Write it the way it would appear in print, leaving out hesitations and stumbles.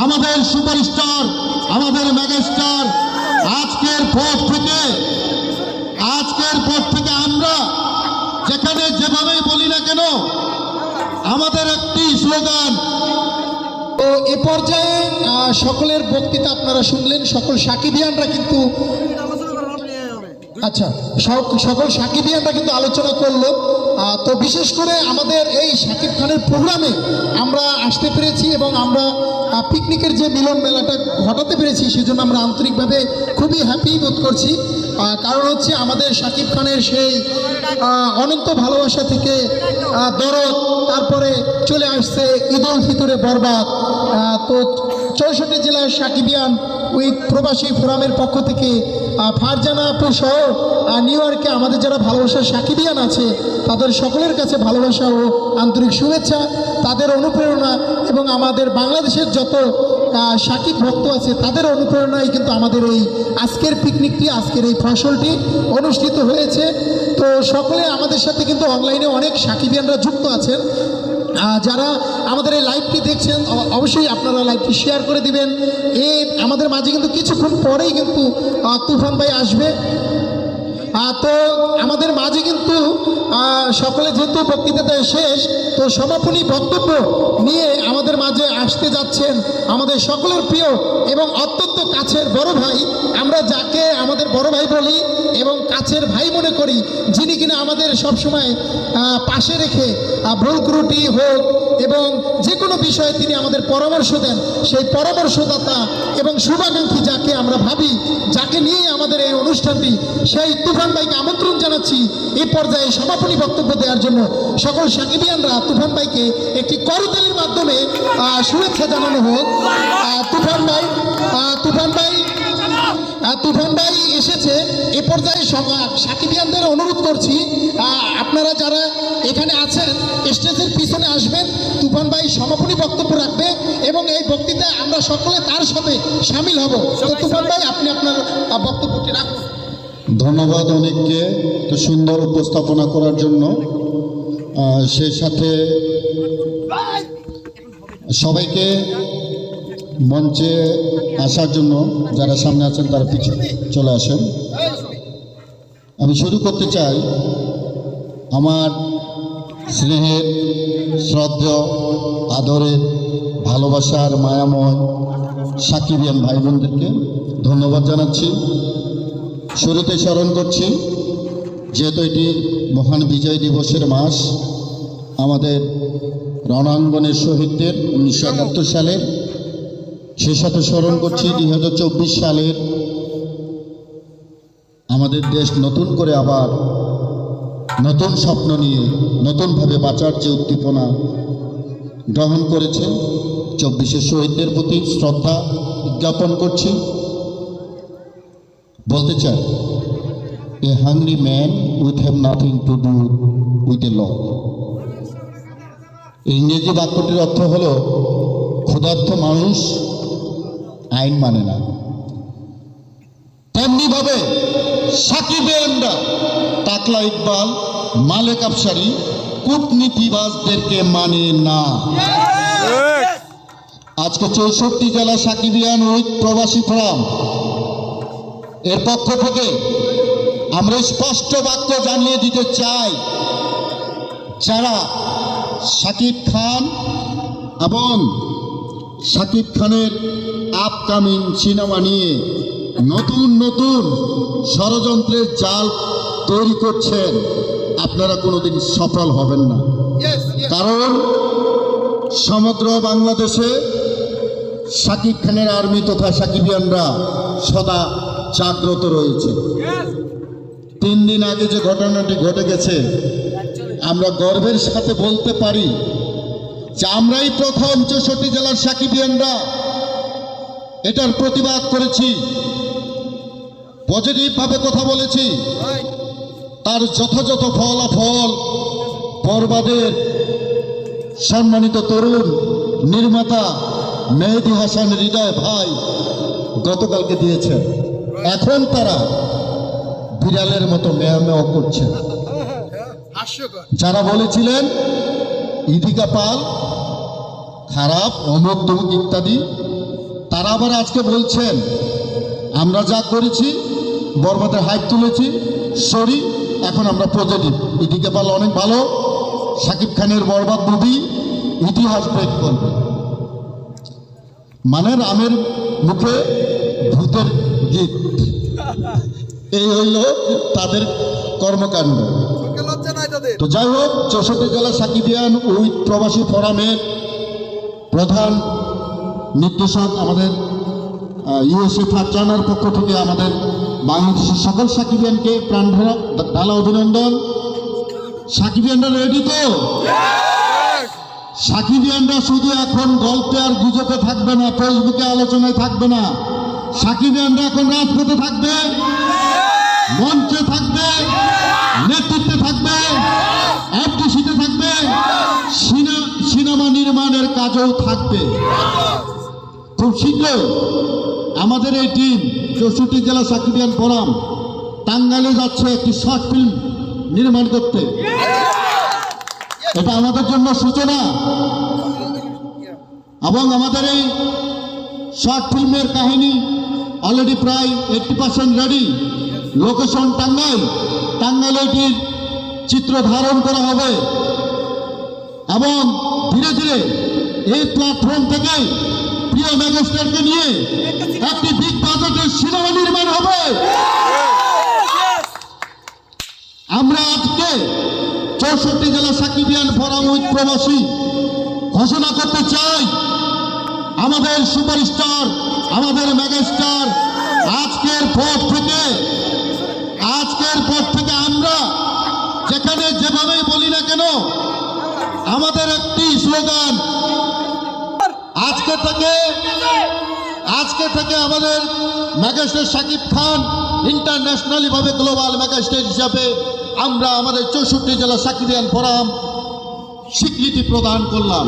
আমাদের সুপারস্টার, আমাদের মেগাস্টার, আজকের পর থেকে আমরা যেখানে যেভাবেই বলি না কেন আমাদের একটি স্লোগান। তো এ পর্যায়ে সকলের বক্তৃতা আপনারা শুনলেন। সকল সাকিবিয়ানরা কিন্তু সকল সাকিবিয়ানরা কিন্তু আলোচনা করলো। তো বিশেষ করে আমাদের এই শাকিব খানের প্রোগ্রামে আমরা আসতে পেরেছি এবং আমরা পিকনিকের যে মিলন মেলাটা ঘটাতে পেরেছি সেজন্য আমরা আন্তরিকভাবে খুবই হ্যাপি বোধ করছি। কারণ হচ্ছে আমাদের শাকিব খানের সেই অনন্ত ভালোবাসা থেকে দরদ, তারপরে চলে আসছে ঈদ উল ফিতরে বরবাদ। তো 64 জেলার সাকিবিয়ান উইথ প্রবাসী ফোরামের পক্ষ থেকে ফারজানা আপু সহ নিউ ইয়র্কে আমাদের যারা ভালোবাসার সাকিবিয়ান আছে তাদের সকলের কাছে ভালোবাসা ও আন্তরিক শুভেচ্ছা, তাদের অনুপ্রেরণা এবং আমাদের বাংলাদেশের যত সাকিব ভক্ত আছে তাদের অনুপ্রেরণায় কিন্তু আমাদের এই আজকের পিকনিকটি, আজকের এই ফসলটি অনুষ্ঠিত হয়েছে। তো সকলে আমাদের সাথে কিন্তু অনলাইনে অনেক সাকিবিয়ানরা যুক্ত আছেন। যারা আমাদের এই লাইভটি দেখছেন অবশ্যই আপনারা লাইভটি শেয়ার করে দিবেন। আমাদের মাঝে কিন্তু কিছুক্ষণ পরেই কিন্তু তুফান ভাই আসবে। তো আমাদের মাঝে কিন্তু সকলে যেহেতু বক্তৃতাটা শেষ, তো সমাপনী বক্তব্য নিয়ে আমাদের মাঝে আসতে যাচ্ছেন আমাদের সকলের প্রিয় এবং অত্যন্ত কাছের বড় ভাই, আমরা যাকে আমাদের বড় ভাই বলি এবং কাছের ভাই মনে করি, যিনি কিনা আমাদের সবসময় পাশে রেখে ভুল ত্রুটি হোক এবং যে কোনো বিষয়ে তিনি আমাদের পরামর্শ দেন, সেই পরামর্শদাতা এবং শুভাকাঙ্ক্ষী যাকে আমরা ভাবি, যাকে নিয়ে আমাদের এই অনুষ্ঠানটি, সেই তুফান ভাইকে আমন্ত্রণ জানাচ্ছি এই পর্যায়ে সমাপনী বক্তব্য দেওয়ার জন্য। সকল সাকিবিয়ানরা তুফান ভাইকে একটি করতালির মাধ্যমে শুভেচ্ছা জানানো হোক। তুফান ভাই এসেছে। এ পর্যায়ে সাকিবিয়ানদের অনুরোধ করছি আপনারা যারা এখানে আছেন স্টেজের পিছনে আসবেন। তুফান ভাই সমাপনী বক্তব্য রাখবে এবং এই বক্তৃতায় আমরা সকলে তার সাথে সামিল হব। তো তুফান ভাই আপনি আপনার বক্তব্যটি রাখুন। ধন্যবাদ অনেককে তো সুন্দর উপস্থাপনা করার জন্য। সেই সাথে সবাইকে মঞ্চে আসার জন্য যারা সামনে আছেন তারা পিছনে চলে আসেন। আমি শুরু করতে চাই আমার স্নেহের, শ্রদ্ধেয়, আদরের, ভালোবাসার মায়াময় সাকিবিয়ান ভাই বোনদেরকে ধন্যবাদ জানাচ্ছি। শুরুতে স্মরণ করছি, যেহেতু এটি মহান বিজয় দিবসের মাস, আমাদের রণাঙ্গনের শহীদদের 1971 সালের, সে সাথে স্মরণ করছি 2024 সালের আমাদের দেশ নতুন করে আবার নতুন স্বপ্ন নিয়ে নতুনভাবে বাঁচার যে উদ্দীপনা গ্রহণ করেছে। 24-এর শহীদদের প্রতি শ্রদ্ধা জ্ঞাপন করছি। বলতে চাই, a hungry man with have nothing to do with a law. ইংরেজি বাক্যটির অর্থ হলো ক্ষুধার্ত মানুষ আইন মানে না। তেমনিভাবে সাকিবিয়ানরা টাকলা ইকবাল, মালেক আফসারি, কূটনীতিবাজদেরকে মানে না। আজকে 64 জেলা সাকিবিয়ান উইথ প্রবাসী ফোরাম এর পক্ষ থেকে আমরা স্পষ্ট বাক্য জানিয়ে দিতে চাই, যারা শাকিব খান এবং শাকিব খানের আপকামিং সিনেমা নিয়ে নতুন নতুন ষড়যন্ত্রের জাল তৈরি করছেন, আপনারা কোনোদিন সফল হবেন না। কারণ সমগ্র বাংলাদেশে শাকিব খানের আর্মি তথা সাকিবিয়ানরা সদা জাগ্রত রয়েছে। 3 দিন আগে যে ঘটনাটি ঘটে গেছে, আমরা গর্বের সাথে বলতে পারি যে আমরাই প্রথম 64 জেলার সাকিবিয়ানরা এটার প্রতিবাদ করেছি, পজিটিভভাবে কথা বলেছি। তার যথাযথ ফলাফল বরবাদের সম্মানিত তরুণ নির্মাতা মেহেদী হাসান হৃদয় ভাই গতকালকে দিয়েছেন। এখন তারা বিড়ালের মতো মেয়া মেয়া করছেন। যারা বলেছিলেন ইদিকা পাল খারাপ, অমুক তমুক ইত্যাদি, তারা আবার আজকে বলছেন আমরা যা করেছি বরবাদের হাইপ তুলেছি সরি, এখন আমরা পজিটিভ। এদিকে বল অনেক ভালো, শাকিব খানের বরবাদ মুভি ইতিহাস ব্রেক করবে। মানে রামের মুখে ভূতের গীত, এই হইল তাদের কর্মকাণ্ড। তো যাই হোক, 64 জেলা সাকিবিয়ান উইথ প্রবাসী ফোরামের প্রধান নির্দেশক আমাদের ইউএসএ ফারজানার পক্ষ থেকে আমাদের বাংলাদেশের সকল সাকিবিয়ানকে প্রাণ ঢালা অভিনন্দন। সাকিবিয়ানরা রেডি তো? সাকিবিয়ানরা শুধু এখন গল্পে আর গুজবে থাকবে না, ফেসবুকে আলোচনায় থাকবে না। সাকিবিয়ানরা এখন রাজপথে থাকবে, মঞ্চে থাকবে, নেতৃত্বে থাকবে, এফডিসিতে থাকবে, সিনেমা নির্মাণের কাজেও থাকবে। খুব শীঘ্রই আমাদের এই টিম 64 জেলা সাকিবিয়ান ফোরাম টাঙ্গাইলে যাচ্ছে একটি শর্ট ফিল্ম নির্মাণ করতে। এটা আমাদের জন্য সূচনা, এবং আমাদের এই শর্ট ফিল্মের কাহিনী অলরেডি প্রায় 80% রেডি। লোকেশন টাঙ্গাইল, টাঙ্গাইলে এটির চিত্র ধারণ করা হবে, এবং ধীরে ধীরে এই প্ল্যাটফর্ম থেকে প্রিয় মেগাস্টারকে নিয়ে একটি বিগ বাজেটের সিনেমা নির্মাণ হবে। আমরা আজকে 64 জেলা সাকিবিয়ান ফোরাম উইথ প্রবাসী ঘোষণা করতে চাই, আমাদের সুপারস্টার, আমাদের মেগাস্টার আজকের পর থেকে আমরা যেখানে যেভাবেই বলি না কেন, আমাদের একটি স্লোগান, আজকে থেকে আমাদের মেগাস্টার শাকিব খান ইন্টারন্যাশনালি ভাবে গ্লোবাল মেগাস্টার হিসাবে আমরা আমাদের 64 জেলা সাকিবিয়ান ফোরাম স্বীকৃতি প্রদান করলাম।